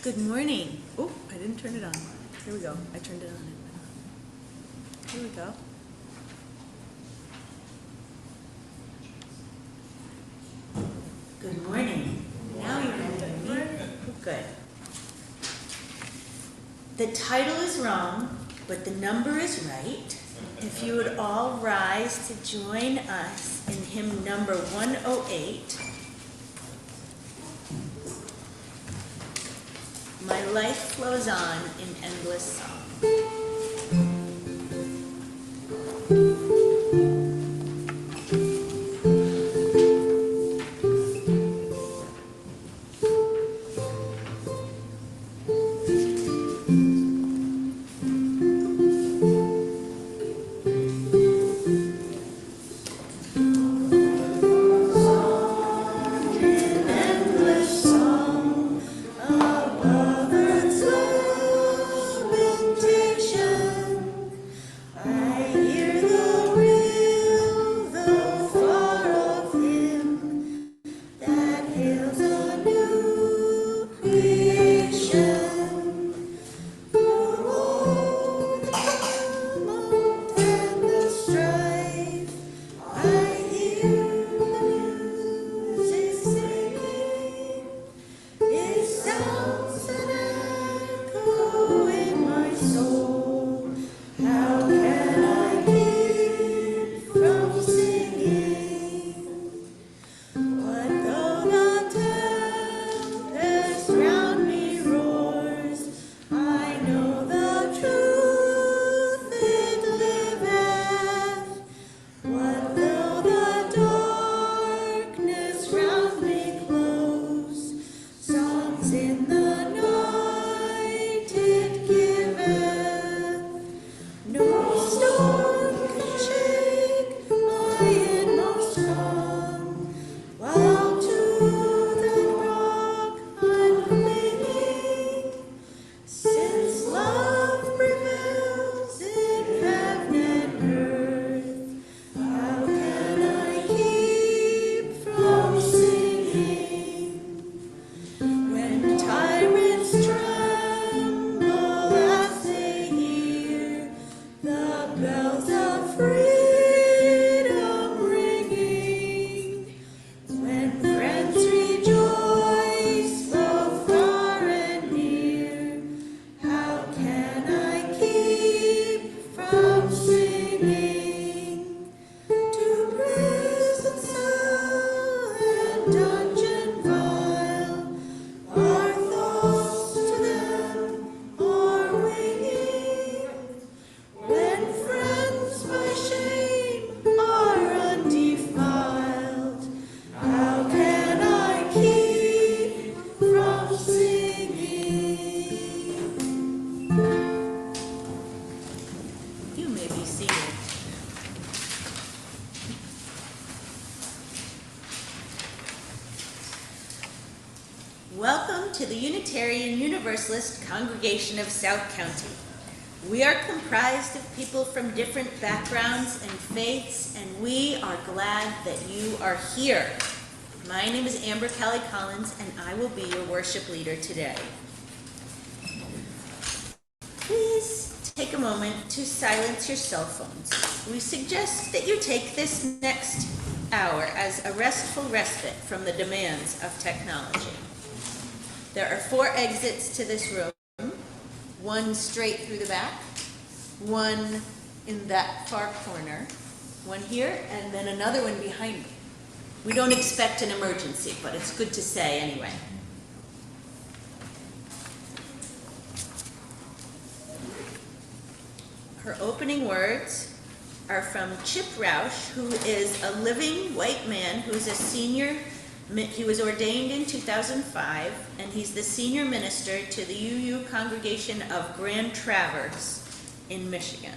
Good morning. Oh, I didn't turn it on. Here we go. I turned it on. Here we go. Good morning. Now you can hear me. Good. The title is wrong, but the number is right. If you would all rise to join us in hymn number 108. My life flows on in endless song. Welcome to the Unitarian Universalist Congregation of South County. We are comprised of people from different backgrounds and faiths, and we are glad that you are here. My name is Amber Kelly Collins, and I will be your worship leader today. Please take a moment to silence your cell phones. We suggest that you take this next hour as a restful respite from the demands of technology. There are 4 exits to this room, one straight through the back, one in that far corner, one here, and then another one behind me. We don't expect an emergency, but it's good to say anyway. Her opening words are from Chip Roush, who is a living white man who's a senior. He was ordained in 2005, and he's the senior minister to the UU congregation of Grand Traverse in Michigan.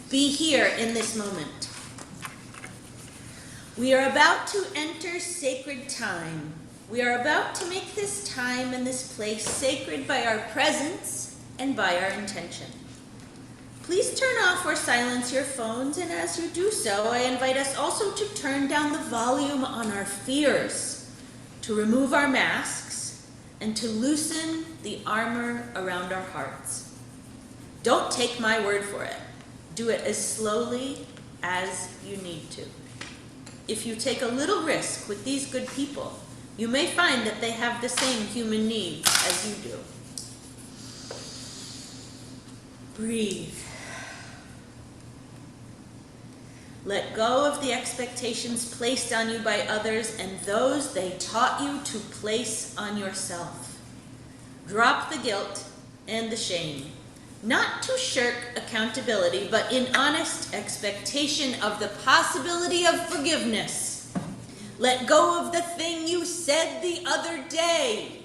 Be here in this moment. We are about to enter sacred time. We are about to make this time and this place sacred by our presence and by our intention. Please turn off or silence your phones, and as you do so, I invite us also to turn down the volume on our fears, to remove our masks, and to loosen the armor around our hearts. Don't take my word for it. Do it as slowly as you need to. If you take a little risk with these good people, you may find that they have the same human needs as you do. Breathe. Let go of the expectations placed on you by others and those they taught you to place on yourself. Drop the guilt and the shame, not to shirk accountability, but in honest expectation of the possibility of forgiveness. Let go of the thing you said the other day.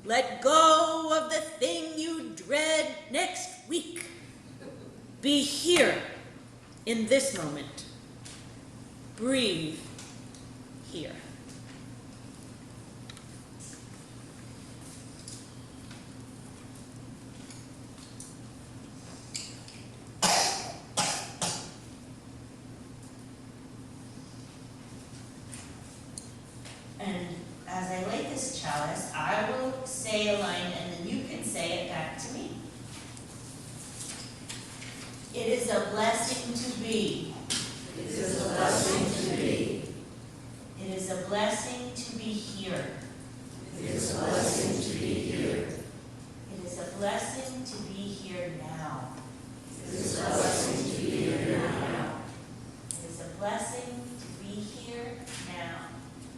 Let go of the thing you dread next week. Be here in this moment. Breathe here. And as I light this chalice, I will say a line and then you can say it back to me. It is a blessing to be. It is a blessing to be. It is a blessing to be here. It is a blessing to be here. It is a blessing to be here now. It is a blessing to be here now. It is a blessing to be here now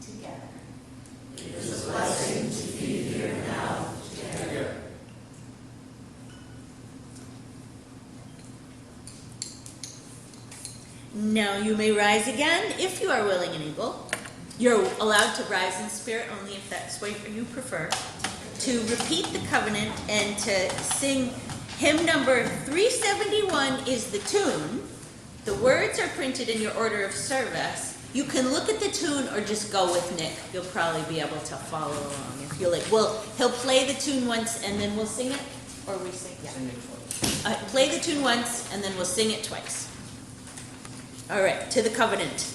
together. It is a blessing to be here now together. Now you may rise again if you are willing and able. You're allowed to rise in spirit only if that's what you prefer. To repeat the covenant and to sing hymn number 371 is the tune. The words are printed in your order of service. You can look at the tune or just go with Nick. You'll probably be able to follow along if you like. Well, he'll play the tune once and then we'll sing it, or we sing. Yeah. Sing it twice. Play the tune once and then we'll sing it twice. All right, to the covenant.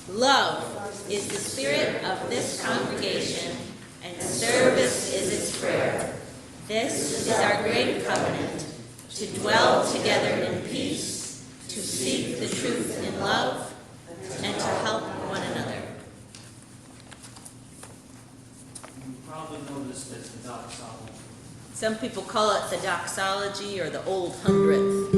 Love is the spirit of this congregation, and service is its prayer. This is our great covenant, to dwell together in peace, to seek the truth in love, and to help one another. You probably know this as the doxology. Some people call it the doxology or the old hundredth.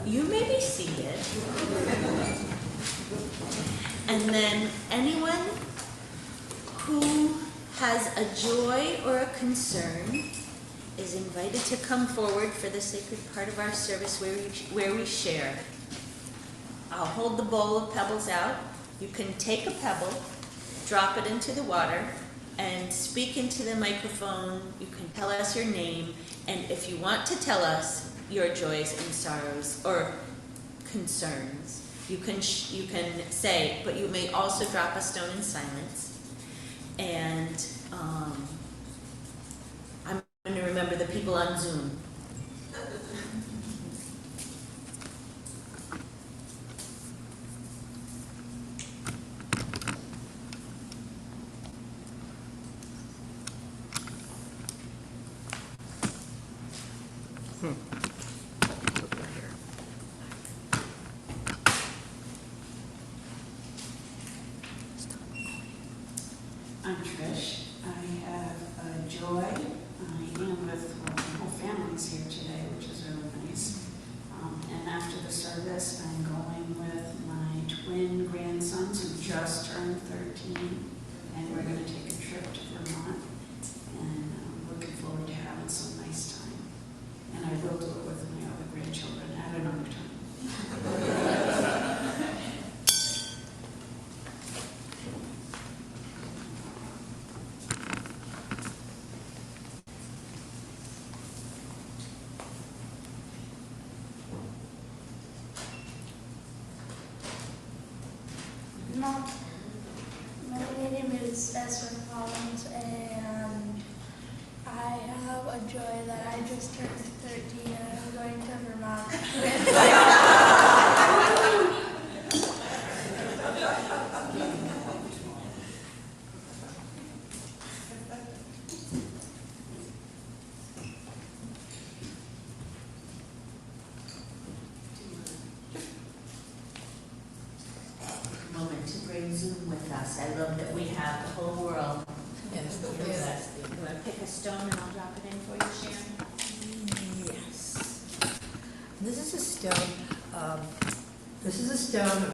You may be seated. And then anyone who has a joy or a concern is invited to come forward for the sacred part of our service where we share. I'll hold the bowl of pebbles out. You can take a pebble, drop it into the water, and speak into the microphone. You can tell us your name, and if you want to tell us your joys and sorrows or concerns, you can say, but you may also drop a stone in silence. And on Zoom. I'm Trish. I have a joy. I am with, well, my whole family's here today, which is really nice. And after the service, I'm going with my twin grandsons who just turned 13, and we're going to take a trip to Vermont. And I'm looking forward to having some nice time. And I will do it with my other grandchildren at another time. Mom, my name is Ezra Collins, and I have a joy that I just turned 13 and I'm going to Vermont. Moment to bring Zoom with us. I love that we have the whole world. Yes. You want to pick a stone and I'll drop it in for you, Sharon? Yes. This is a stone. This is a stone.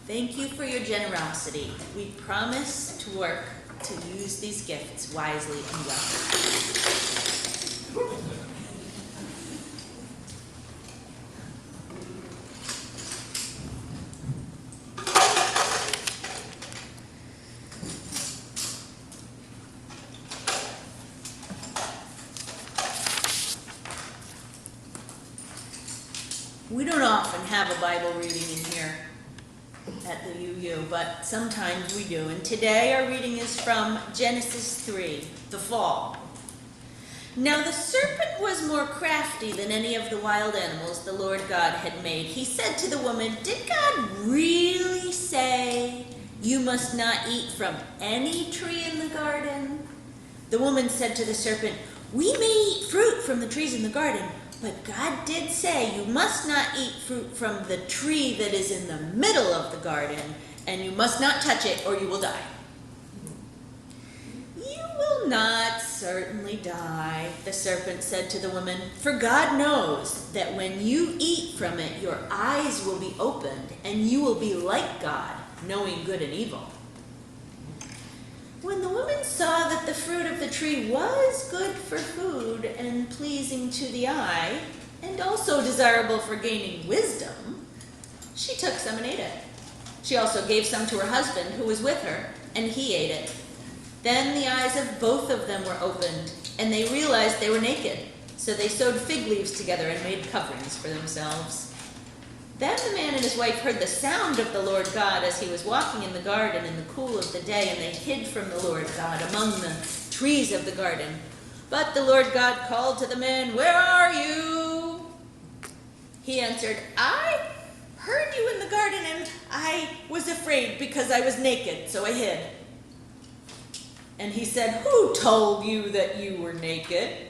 Thank you for your generosity. We promise to work to use these gifts wisely and well. We don't often have a Bible reading in here at the UU, but sometimes we do. And today our reading is from Genesis 3, the fall. Now the serpent was more crafty than any of the wild animals the Lord God had made. He said to the woman, "Did God really say you must not eat from any tree in the garden?" The woman said to the serpent, "We may eat fruit from the trees in the garden, but God did say you must not eat fruit from the tree that is in the middle of the garden, and you must not touch it or you will die." "You will not certainly die," the serpent said to the woman, "for God knows that when you eat from it, your eyes will be opened, and you will be like God, knowing good and evil." When the woman saw that the fruit of the tree was good for food and pleasing to the eye, and also desirable for gaining wisdom, she took some and ate it. She also gave some to her husband who was with her, and he ate it. Then the eyes of both of them were opened, and they realized they were naked. So they sewed fig leaves together and made coverings for themselves. Then the man and his wife heard the sound of the Lord God as he was walking in the garden in the cool of the day, and they hid from the Lord God among the trees of the garden. But the Lord God called to the man, "Where are you?" He answered, "I heard you in the garden, and I was afraid because I was naked, so I hid." And he said, "Who told you that you were naked?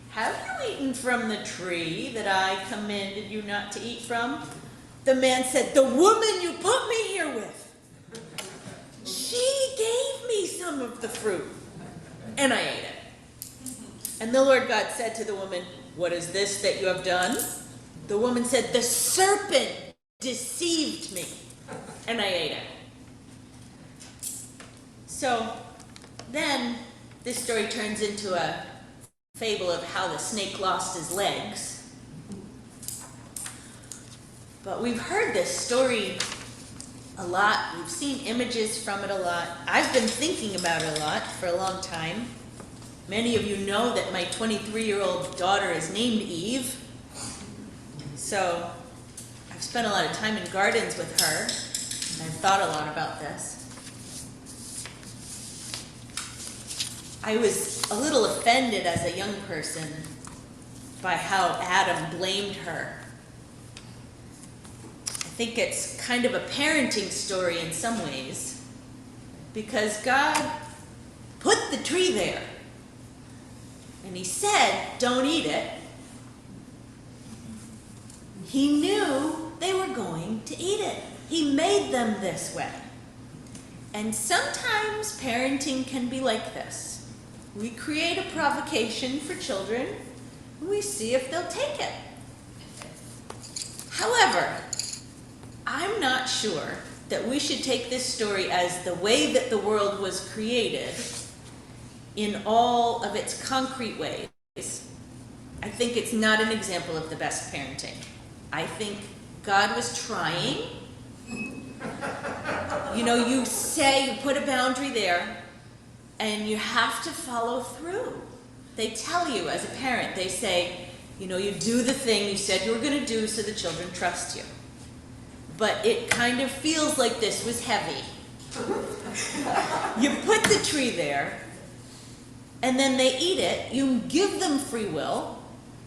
Have you eaten from the tree that I commanded you not to eat from?" The man said, "The woman you put me here with, she gave me some of the fruit, and I ate it." And the Lord God said to the woman, "What is this that you have done?" The woman said, "The serpent deceived me, and I ate it." So then this story turns into a fable of how the snake lost his legs. But we've heard this story a lot. We've seen images from it a lot. I've been thinking about it a lot for a long time. Many of you know that my 23-year-old daughter is named Eve. So I've spent a lot of time in gardens with her, and I've thought a lot about this. I was a little offended as a young person by how Adam blamed her. I think it's kind of a parenting story in some ways, because God put the tree there, and he said, don't eat it. He knew they were going to eat it. He made them this way. And sometimes parenting can be like this. We create a provocation for children, and we see if they'll take it. However, I'm not sure that we should take this story as the way that the world was created in all of its concrete ways. I think it's not an example of the best parenting. I think God was trying. You know, you put a boundary there, and you have to follow through. They tell you as a parent, they say, you know, you do the thing you said you were going to do so the children trust you. But it kind of feels like this was heavy. You put the tree there, and then they eat it. You give them free will.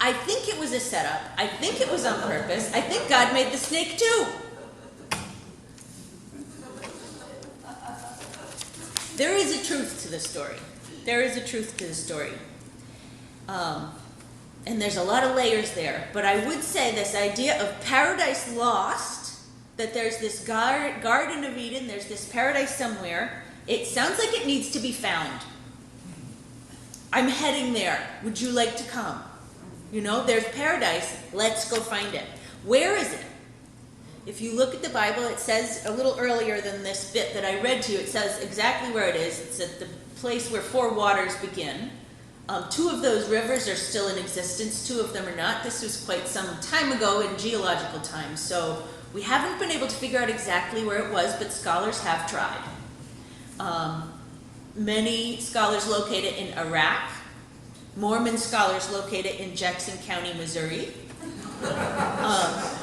I think it was a setup. I think it was on purpose. I think God made the snake too. There is a truth to the story. There is a truth to the story. And there's a lot of layers there. But I would say this idea of paradise lost, that there's this Garden of Eden, there's this paradise somewhere, it sounds like it needs to be found. I'm heading there. Would you like to come? You know, there's paradise. Let's go find it. Where is it? If you look at the Bible, it says a little earlier than this bit that I read to you, it says exactly where it is. It's at the place where 4 waters begin. 2 of those rivers are still in existence. 2 of them are not. This was quite some time ago in geological time. So we haven't been able to figure out exactly where it was, but scholars have tried. Many scholars locate it in Iraq. Mormon scholars locate it in Jackson County, Missouri.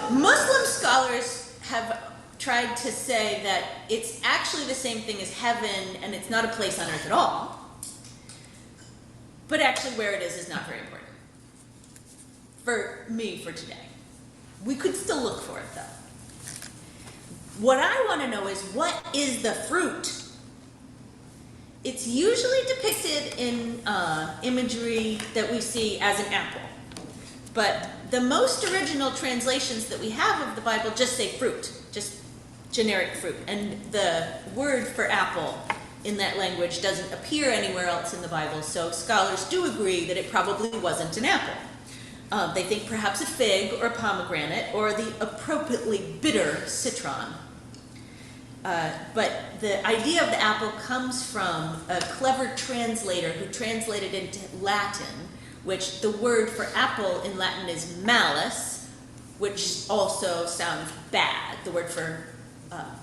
Muslim scholars have tried to say that it's actually the same thing as heaven, and it's not a place on earth at all. But actually where it is not very important. For me, for today. We could still look for it though. What I want to know is, what is the fruit? It's usually depicted in imagery that we see as an apple. But the most original translations that we have of the Bible just say fruit, just generic fruit. And the word for apple in that language doesn't appear anywhere else in the Bible, so scholars do agree that it probably wasn't an apple. They think perhaps a fig or a pomegranate or the appropriately bitter citron. But the idea of the apple comes from a clever translator who translated into Latin, which the word for apple in Latin is malus, which also sounds bad. The word for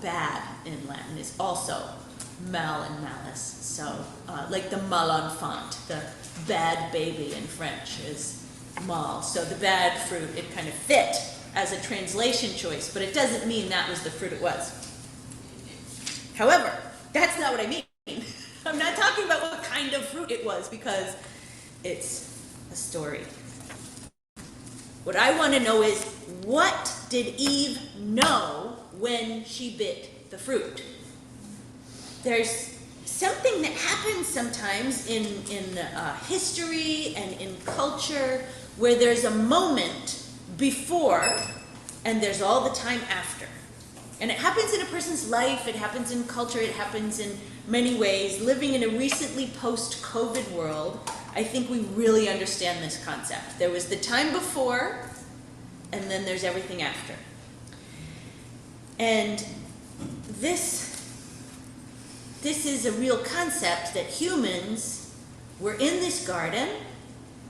bad in Latin is also mal and malice. So like the mal enfant, the bad baby in French is mal. So the bad fruit, it kind of fit as a translation choice, but it doesn't mean that was the fruit it was. However, that's not what I mean. I'm not talking about what kind of fruit it was, because it's a story. What I want to know is, what did Eve know when she bit the fruit? There's something that happens sometimes in history and in culture where there's a moment before and there's all the time after. And it happens in a person's life, it happens in culture, it happens in many ways. Living in a recently post-COVID world, I think we really understand this concept. There was the time before, and then there's everything after. And this is a real concept, that humans were in this garden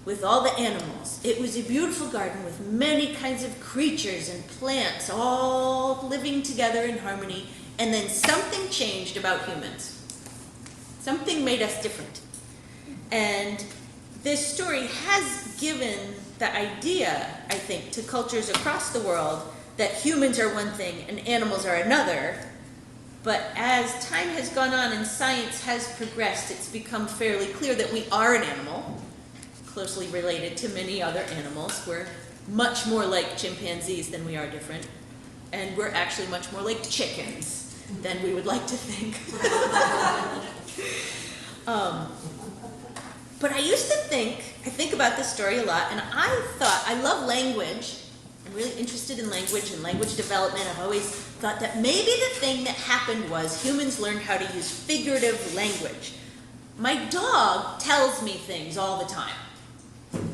with all the animals. It was a beautiful garden with many kinds of creatures and plants all living together in harmony, and then something changed about humans. Something made us different. And this story has given the idea, I think, to cultures across the world that humans are one thing and animals are another. But as time has gone on and science has progressed, it's become fairly clear that we are an animal, closely related to many other animals. We're much more like chimpanzees than we are different. And we're actually much more like chickens than we would like to think. But I used to I think about this story a lot, and I thought, I love language. I'm really interested in language and language development. I've always thought that maybe the thing that happened was humans learned how to use figurative language. My dog tells me things all the time.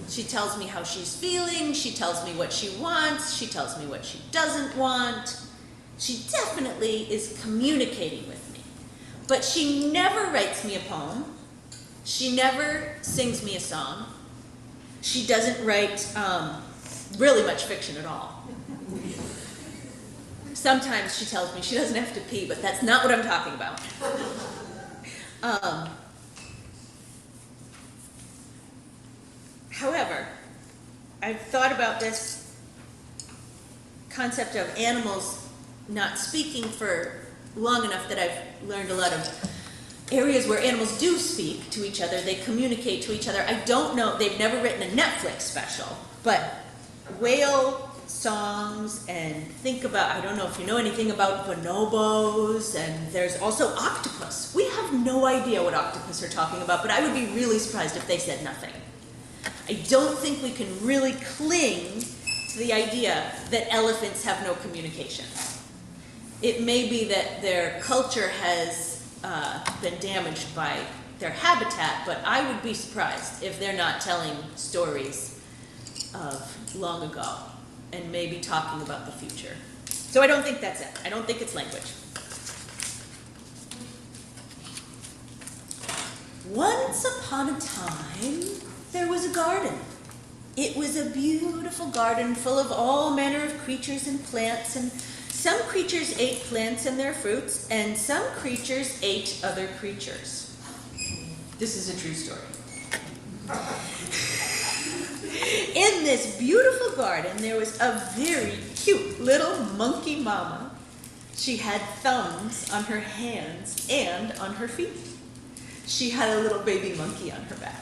She tells me how she's feeling, she tells me what she wants, she tells me what she doesn't want. She definitely is communicating with me. But she never writes me a poem. She never sings me a song. She doesn't write really much fiction at all. Sometimes she tells me she doesn't have to pee, but that's not what I'm talking about. However, I've thought about this concept of animals not speaking for long enough that I've learned a lot of areas where animals do speak to each other, they communicate to each other. I don't know, they've never written a Netflix special, but whale songs, and think about, I don't know if you know anything about bonobos, and there's also octopus. We have no idea what octopus are talking about, but I would be really surprised if they said nothing. I don't think we can really cling to the idea that elephants have no communication. It may be that their culture has been damaged by their habitat, but I would be surprised if they're not telling stories of long ago and maybe talking about the future. So I don't think that's it. I don't think it's language. Once upon a time, there was a garden. It was a beautiful garden full of all manner of creatures and plants, and some creatures ate plants and their fruits, and some creatures ate other creatures. This is a true story. In this beautiful garden, there was a very cute little monkey mama. She had thumbs on her hands and on her feet. She had a little baby monkey on her back.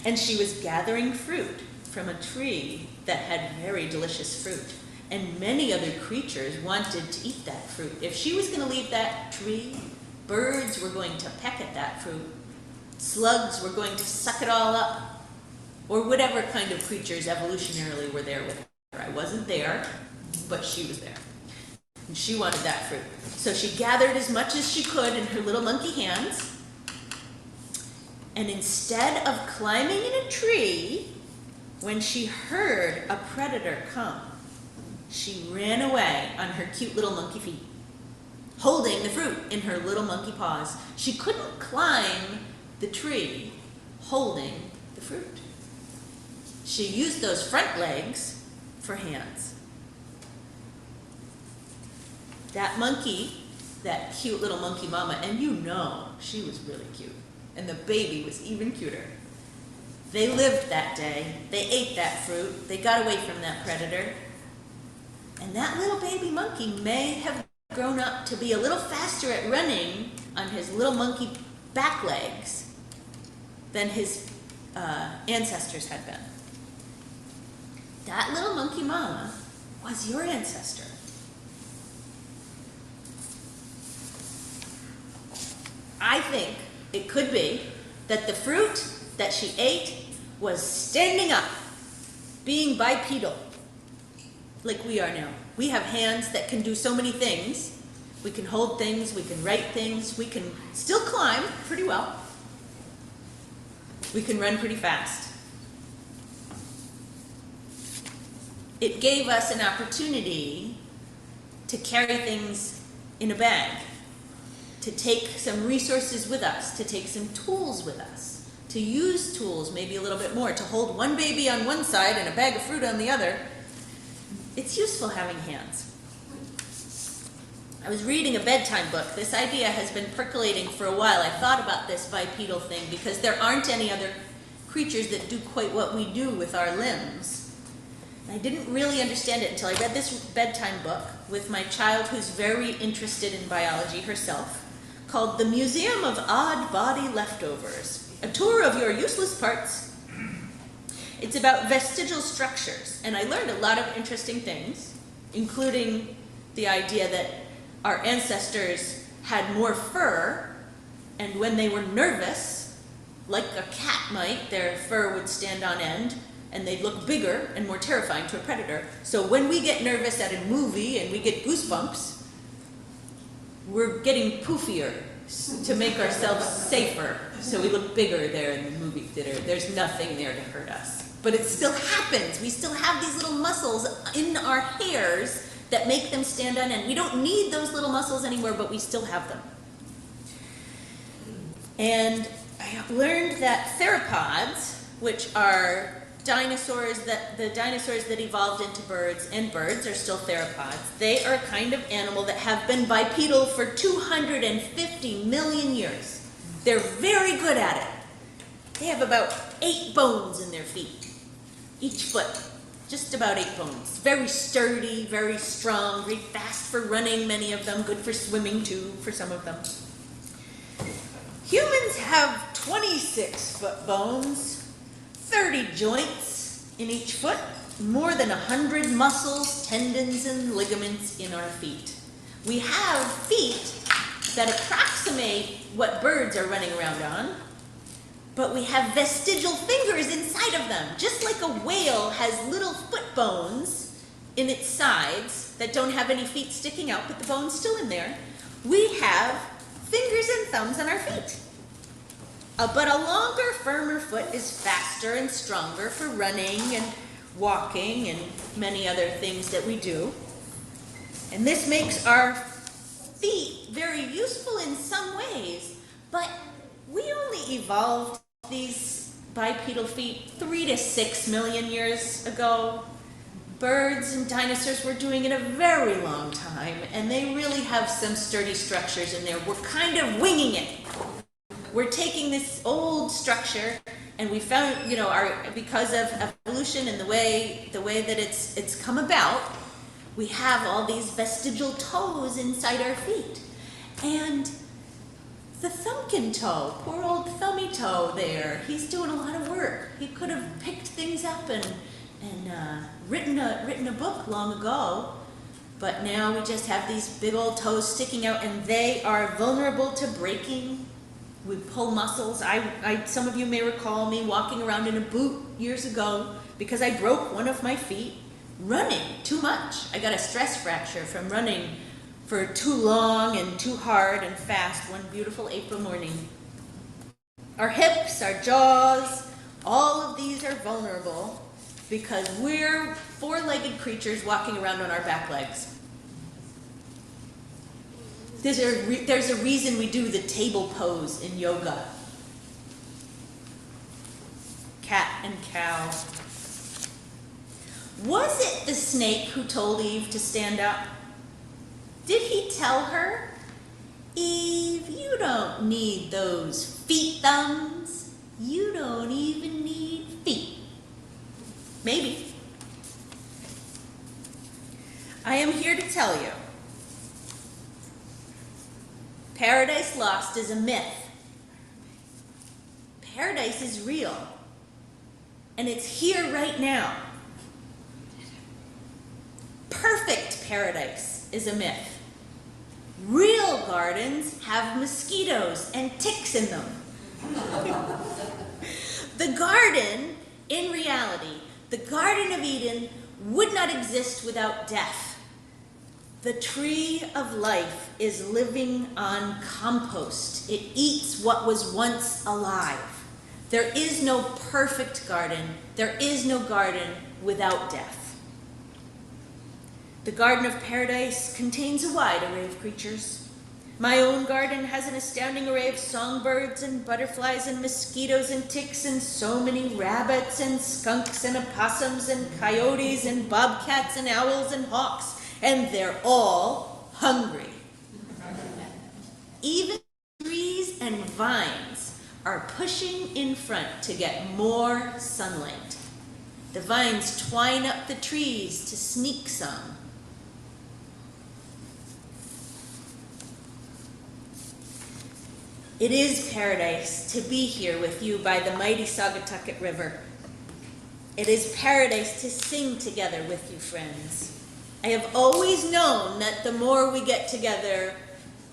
And she was gathering fruit from a tree that had very delicious fruit. And many other creatures wanted to eat that fruit. If she was going to leave that tree, birds were going to peck at that fruit. Slugs were going to suck it all up. Or whatever kind of creatures evolutionarily were there with her. I wasn't there, but she was there. And she wanted that fruit. So she gathered as much as she could in her little monkey hands. And instead of climbing in a tree, when she heard a predator come, she ran away on her cute little monkey feet, holding the fruit in her little monkey paws. She couldn't climb the tree holding the fruit. She used those front legs for hands. That monkey, that cute little monkey mama, and you know she was really cute, and the baby was even cuter. They lived that day. They ate that fruit. They got away from that predator. And that little baby monkey may have grown up to be a little faster at running on his little monkey back legs than his ancestors had been. That little monkey mama was your ancestor. I think it could be that the fruit that she ate was standing up, being bipedal, like we are now. We have hands that can do so many things. We can hold things, we can write things, we can still climb pretty well. We can run pretty fast. It gave us an opportunity to carry things in a bag, to take some resources with us, to take some tools with us, to use tools maybe a little bit more, to hold one baby on one side and a bag of fruit on the other. It's useful having hands. I was reading a bedtime book. This idea has been percolating for a while. I thought about this bipedal thing because there aren't any other creatures that do quite what we do with our limbs. I didn't really understand it until I read this bedtime book with my child who's very interested in biology herself, called The Museum of Odd Body Leftovers, a tour of your useless parts. It's about vestigial structures, and I learned a lot of interesting things, including the idea that our ancestors had more fur, and when they were nervous, like a cat might, their fur would stand on end, and they'd look bigger and more terrifying to a predator. So when we get nervous at a movie and we get goosebumps, we're getting poofier to make ourselves safer, so we look bigger there in the movie theater. There's nothing there to hurt us. But it still happens. We still have these little muscles in our hairs that make them stand on end. We don't need those little muscles anymore, but we still have them. And I learned that theropods, which are the dinosaurs that evolved into birds, and birds are still theropods. They are a kind of animal that have been bipedal for 250 million years. They're very good at it. They have about 8 bones in their feet, each foot, just about 8 bones. Very sturdy, very strong, very fast for running, many of them, good for swimming too, for some of them. Humans have 26 foot bones, 30 joints in each foot, more than 100 muscles, tendons, and ligaments in our feet. We have feet that approximate what birds are running around on, but we have vestigial fingers inside of them. Just like a whale has little foot bones in its sides that don't have any feet sticking out, but the bone's still in there, we have fingers and thumbs on our feet. But a longer, firmer foot is faster and stronger for running and walking and many other things that we do. And this makes our feet very useful in some ways, but we only evolved these bipedal feet 3 to 6 million years ago. Birds and dinosaurs were doing it a very long time, and they really have some sturdy structures in there. We're kind of winging it. We're taking this old structure, and we found, because of evolution and the way that it's come about, we have all these vestigial toes inside our feet. And the thumbkin toe, poor old thummy toe there, he's doing a lot of work. He could have picked things up and written a book long ago, but now we just have these big old toes sticking out, and they are vulnerable to breaking. We pull muscles. Some of you may recall me walking around in a boot years ago because I broke one of my feet running too much. I got a stress fracture from running for too long and too hard and fast one beautiful April morning. Our hips, our jaws, all of these are vulnerable because we're 4-legged creatures walking around on our back legs. There's a reason we do the table pose in yoga. Cat and cow. Was it the snake who told Eve to stand up? Did he tell her, Eve, you don't need those feet thumbs. You don't even need feet. Maybe. I am here to tell you, Paradise Lost is a myth. Paradise is real, and it's here right now. Perfect paradise is a myth. Real gardens have mosquitoes and ticks in them. The garden, in reality, the Garden of Eden would not exist without death. The tree of life is living on compost. It eats what was once alive. There is no perfect garden. There is no garden without death. The Garden of Paradise contains a wide array of creatures. My own garden has an astounding array of songbirds and butterflies and mosquitoes and ticks and so many rabbits and skunks and opossums and coyotes and bobcats and owls and hawks. And they're all hungry. Even trees and vines are pushing in front to get more sunlight. The vines twine up the trees to sneak some. It is paradise to be here with you by the mighty Saugatucket River. It is paradise to sing together with you, friends. I have always known that the more we get together,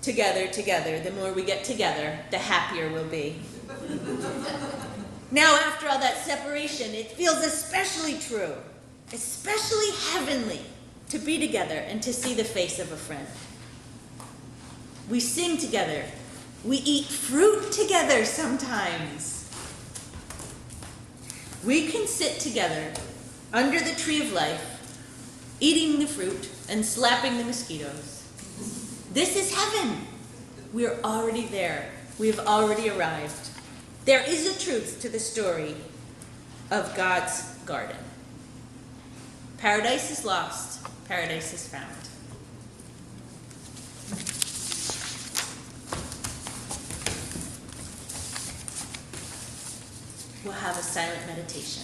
the more we get together, the happier we'll be. Now, after all that separation, it feels especially true, especially heavenly, to be together and to see the face of a friend. We sing together. We eat fruit together sometimes. We can sit together under the tree of life, eating the fruit and slapping the mosquitoes. This is heaven. We're already there. We have already arrived. There is a truth to the story of God's garden. Paradise is lost. Paradise is found. We'll have a silent meditation.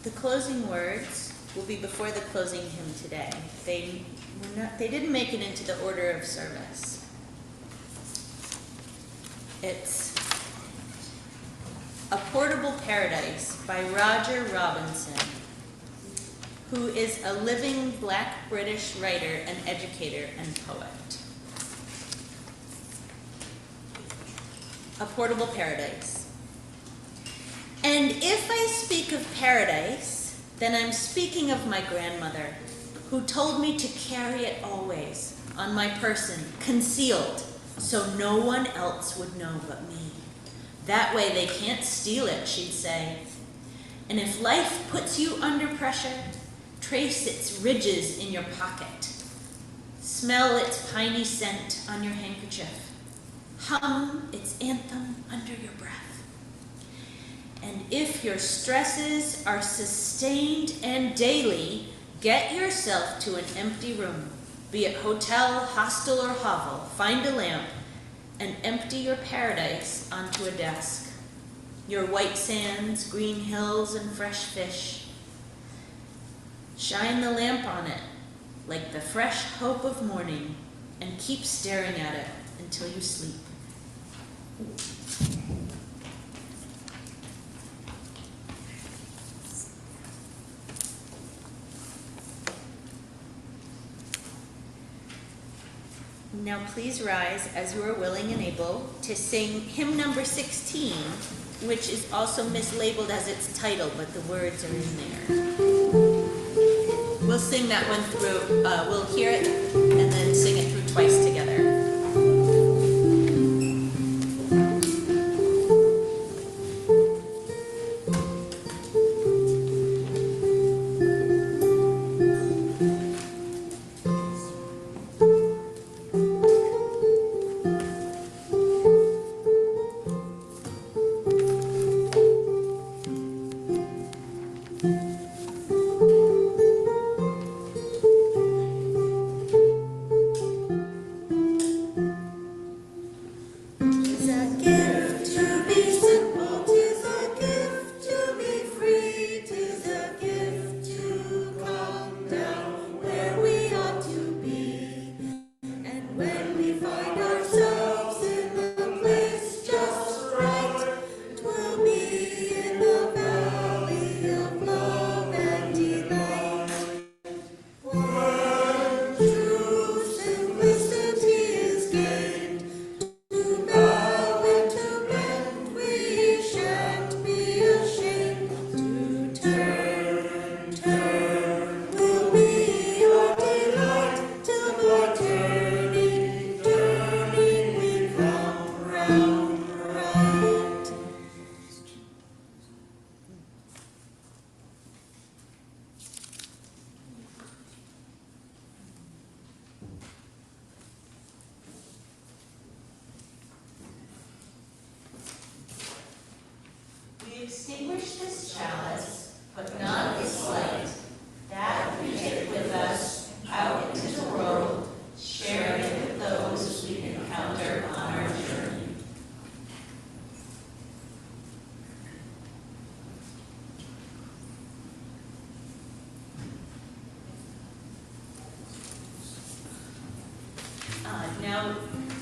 The closing words will be before the closing hymn today. They didn't make it into the order of service. It's A Portable Paradise by Roger Robinson, who is a living Black British writer and educator and poet. A Portable Paradise. And if I speak of paradise, then I'm speaking of my grandmother, who told me to carry it always on my person, concealed, so no one else would know but me. That way they can't steal it, she'd say. And if life puts you under pressure, trace its ridges in your pocket. Smell its piney scent on your handkerchief. Hum its anthem under your breath. And if your stresses are sustained and daily, get yourself to an empty room, be it hotel, hostel, or hovel. Find a lamp and empty your paradise onto a desk. Your white sands, green hills, and fresh fish. Shine the lamp on it like the fresh hope of morning and keep staring at it until you sleep. Now please rise as you are willing and able to sing hymn number 16, which is also mislabeled as its title, but the words are in there. We'll sing that one through, we'll hear it and then sing it through twice together. we extinguish this chalice, but not its light, that we take with us out into the world, sharing it with those we encounter on our journey. Now,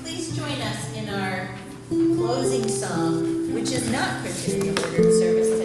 please join us in our closing song, which is not printed in the ordered service